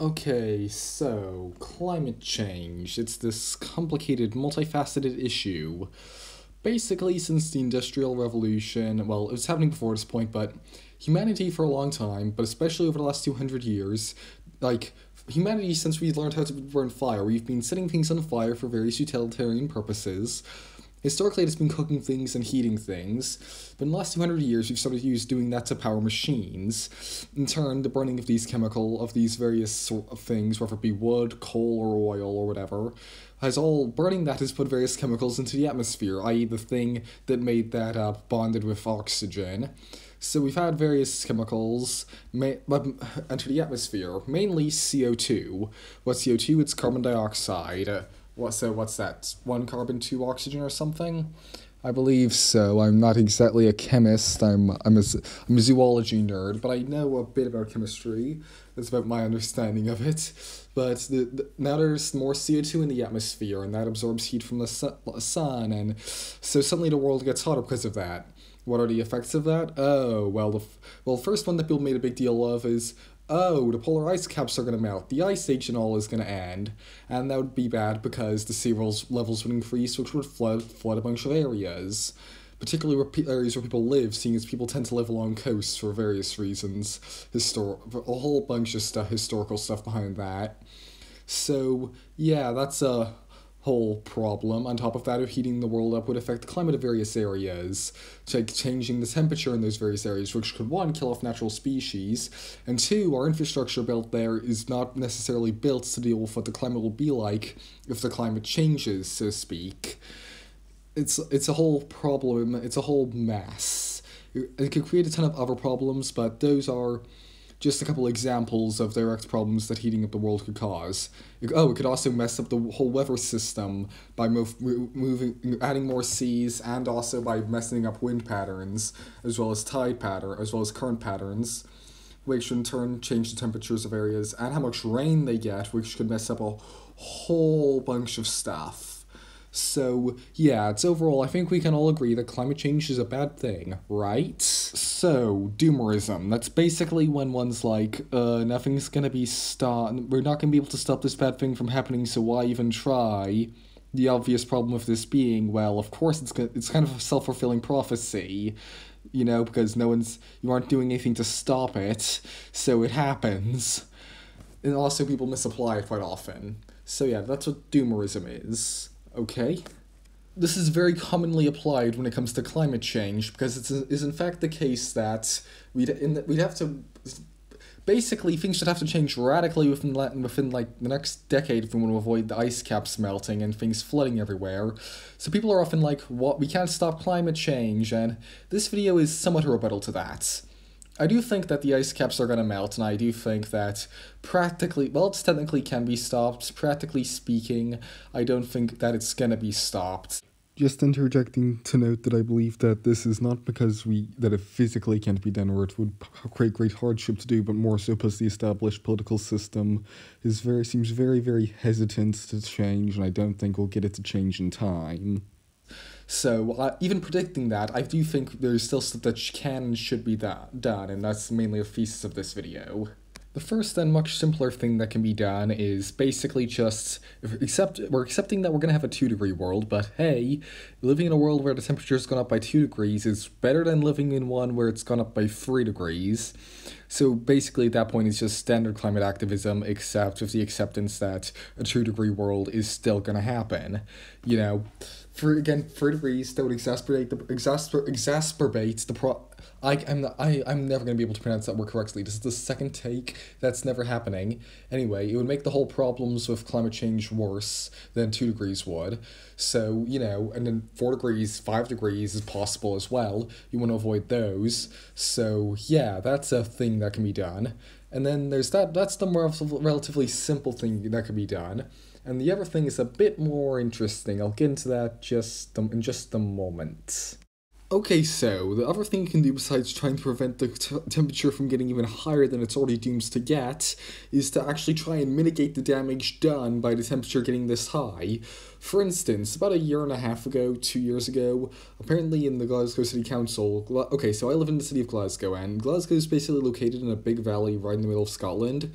Okay, so climate change. It's this complicated, multifaceted issue. Basically, since the Industrial Revolution, well, it was happening before this point, but humanity for a long time, but especially over the last 200 years, like, humanity, since we learned how to burn fire, we've been setting things on fire for various utilitarian purposes. Historically, it's been cooking things and heating things, but in the last 200 years, we've started doing that to power machines. In turn, the burning of these various sort of things, whether it be wood, coal, or oil, or whatever, burning that has put various chemicals into the atmosphere, i.e., the thing that made that bonded with oxygen. So we've had various chemicals enter the atmosphere, mainly CO2. What's CO2? It's carbon dioxide. What's that? One carbon, two oxygen, or something? I believe so. I'm not exactly a chemist. I'm a zoology nerd, but I know a bit about chemistry. That's about my understanding of it. But now there's more CO2 in the atmosphere, and that absorbs heat from the sun, and so suddenly the world gets hotter because of that. What are the effects of that? Oh, well, the first one that people made a big deal of is, oh, the polar ice caps are going to melt, the ice age and all is going to end, and that would be bad because the sea levels would increase, which would flood a bunch of areas, particularly areas where people live, seeing as people tend to live along coasts for various reasons, a whole bunch of historical stuff behind that. So, yeah, that's a whole problem. On top of that, if heating the world up would affect the climate of various areas, like changing the temperature in those various areas, which could, one, kill off natural species, and two, our infrastructure built there is not necessarily built to deal with what the climate will be like if the climate changes, so to speak. It's a whole problem, it's a whole mess. It could create a ton of other problems, but those are just a couple examples of direct problems that heating up the world could cause. It could also mess up the whole weather system by adding more seas, and also by messing up wind patterns, as well as as well as current patterns, which in turn change the temperatures of areas and how much rain they get, which could mess up a whole bunch of stuff. So, yeah, it's overall, I think we can all agree that climate change is a bad thing, right? So, doomerism. That's basically when one's like, nothing's gonna be we're not gonna be able to stop this bad thing from happening, so why even try? The obvious problem with this being, well, of course it's kind of a self-fulfilling prophecy, because you aren't doing anything to stop it, so it happens. And also people misapply it quite often. So yeah, that's what doomerism is. Okay. This is very commonly applied when it comes to climate change, because it is in fact the case that we'd have to basically things should have to change radically within like the next decade if we want to avoid the ice caps melting and things flooding everywhere. So people are often like, "What? We can't stop climate change," and this video is somewhat a rebuttal to that. I do think that the ice caps are going to melt, and I do think that it technically can be stopped. Practically speaking, I don't think that it's going to be stopped. Just interjecting to note that I believe that this is not because that it physically can't be done or it would create great hardship to do, but more so because the established political system seems very, very hesitant to change, and I don't think we'll get it to change in time. So, even predicting that, I do think there's still stuff that can and should be done, and that's mainly a thesis of this video. The first and much simpler thing that can be done is basically just, we're accepting that we're going to have a 2-degree world, but hey, living in a world where the temperature's gone up by 2 degrees is better than living in one where it's gone up by 3 degrees. So basically at that point it's just standard climate activism, except with the acceptance that a 2-degree world is still going to happen. 3 degrees, that would exacerbate the I'm never going to be able to pronounce that word correctly. This is the second take. That's never happening. Anyway, it would make the whole problems with climate change worse than 2 degrees would. So, and then 4 degrees, 5 degrees is possible as well. You want to avoid those. So, yeah, that's a thing that can be done. And then there's that's the more relatively simple thing that can be done. And the other thing is a bit more interesting. I'll get into that in just a moment. Okay, so the other thing you can do besides trying to prevent the temperature from getting even higher than it's already doomed to get is to actually try and mitigate the damage done by the temperature getting this high. For instance, about a year and a half ago, 2 years ago, apparently in the Glasgow City Council, okay, so I live in the city of Glasgow, and Glasgow is basically located in a big valley right in the middle of Scotland.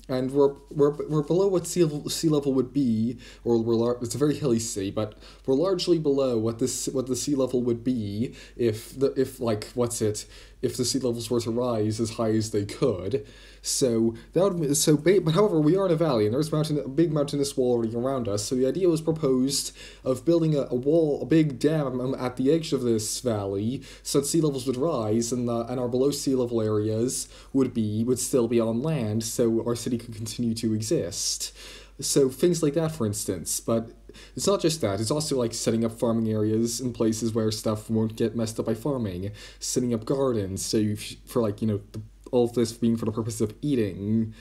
and we're below what sea level would be, or it's a very hilly sea, but we're largely below what the sea level would be if like what's it if the sea levels were to rise as high as they could. So that would but however we are in a valley and there's a big mountainous wall already around us. So the idea was proposed of building a big dam at the edge of this valley so that sea levels would rise and our below sea level areas would still be on land, so our city could continue to exist. So things like that, for instance, but it's not just that. It's also like setting up farming areas in places where stuff won't get messed up by farming, setting up gardens. So for like all of this being for the purpose of eating,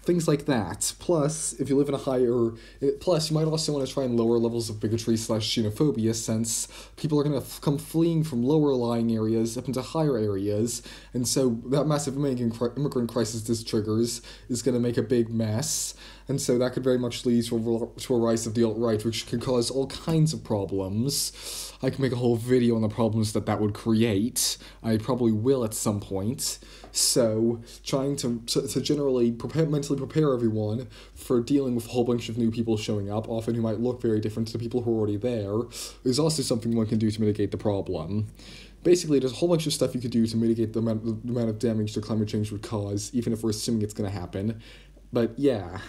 things like that. Plus, if you live in a plus you might also want to try and lower levels of bigotry / xenophobia, since people are going to come fleeing from lower lying areas up into higher areas, and so that massive immigrant crisis this triggers is going to make a big mess, and so that could very much lead to a rise of the alt-right, which could cause all kinds of problems. I can make a whole video on the problems that would create. I probably will at some point. So, trying to generally mentally prepare everyone for dealing with a whole bunch of new people showing up, often who might look very different to the people who are already there, is also something one can do to mitigate the problem. Basically, there's a whole bunch of stuff you could do to mitigate the amount of damage that climate change would cause, even if we're assuming it's going to happen. But yeah.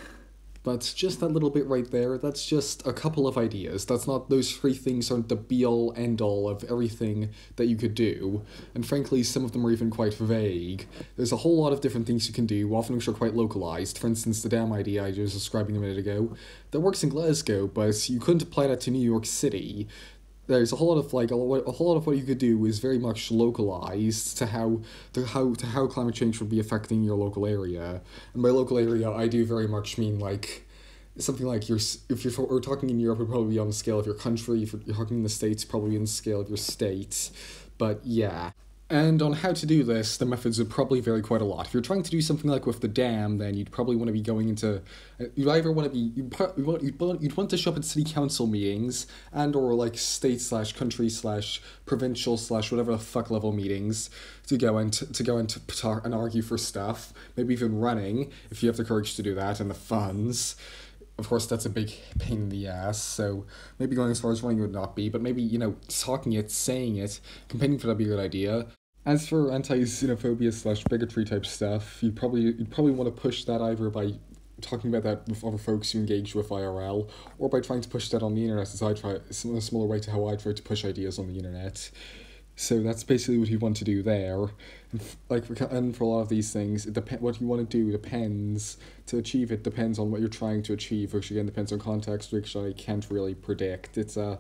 But just that little bit right there, that's just a couple of ideas. Those three things aren't the be-all, end-all of everything that you could do. And frankly, some of them are even quite vague. There's a whole lot of different things you can do, often which are quite localized. For instance, the dam idea I was describing a minute ago, that works in Glasgow, but you couldn't apply that to New York City. There's a whole lot of what you could do is very much localized to how climate change would be affecting your local area. And by local area, I do very much mean like something like we're talking in Europe, it would probably be on the scale of your country. If you're talking in the States, probably on the scale of your state. But yeah. And on how to do this, the methods would probably vary quite a lot. If you're trying to do something like with the dam, then you'd probably want to be going into... You'd either want to be... You'd want to show up at city council meetings and or like state / country / provincial / whatever the fuck level meetings to go and talk and argue for stuff. Maybe even running, if you have the courage to do that, and the funds. Of course, that's a big pain in the ass, so maybe going as far as running would not be, but maybe, talking it, saying it, campaigning for that would be a good idea. As for anti-xenophobia / bigotry type stuff, you'd probably want to push that either by talking about that with other folks you engage with IRL, or by trying to push that on the internet, as I try, a similar way to how I try to push ideas on the internet. So that's basically what you want to do there, and for a lot of these things, what you want to do depends. To achieve it depends on what you're trying to achieve, which again depends on context, which I can't really predict. It's a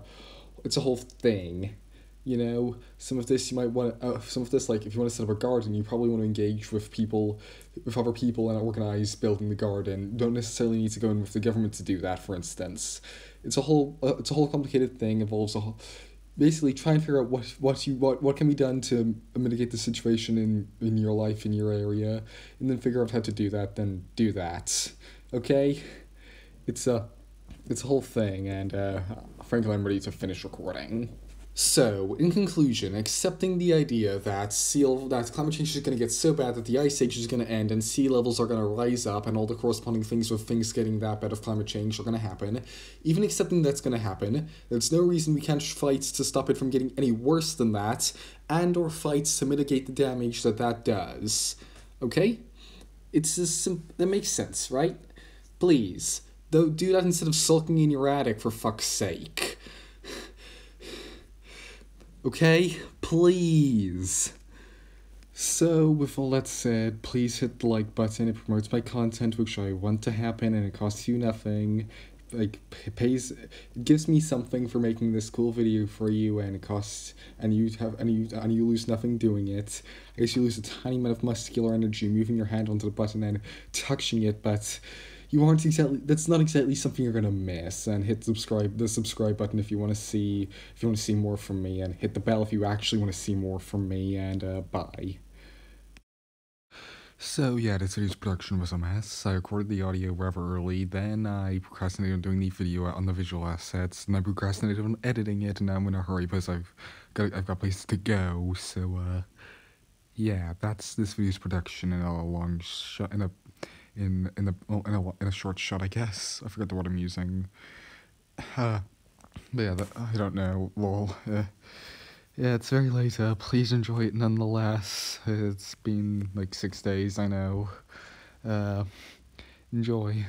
whole thing, Some of this you might want. Some of this, like if you want to set up a garden, you probably want to engage with other people, and organize building the garden. You don't necessarily need to go in with the government to do that. For instance, it's a whole complicated thing. Involves basically try and figure out what can be done to mitigate the situation in your life, in your area, and then figure out how to do that, then do that. Okay? It's a whole thing, and frankly I'm ready to finish recording. So, in conclusion, accepting the idea that climate change is going to get so bad that the ice age is going to end and sea levels are going to rise up and all the corresponding things with things getting that bad of climate change are going to happen, even accepting that's going to happen, there's no reason we can't fight to stop it from getting any worse than that, and or fights to mitigate the damage that does. Okay? It's that makes sense, right? Please, though, do that instead of sulking in your attic, for fuck's sake. Okay? Please. So, with all that said, please hit the like button. It promotes my content, which I want to happen, and it costs you nothing. It gives me something for making this cool video for you, and you lose nothing doing it. I guess you lose a tiny amount of muscular energy moving your hand onto the button and touching it, but that's not exactly something you're gonna miss. And hit the subscribe button if you want to see more from me, and hit the bell if you actually want to see more from me, and bye. So yeah, this video's production was a mess. I recorded the audio rather early, then I procrastinated on doing the video on the visual assets, and I procrastinated on editing it, and now I'm in a hurry because I've got places to go. So yeah, that's this video's production in a in a short shot, I guess. I forgot the word I'm using. But yeah, I don't know. Lol. Yeah, it's very late. Please enjoy it nonetheless. It's been like 6 days, I know. Uh, Enjoy.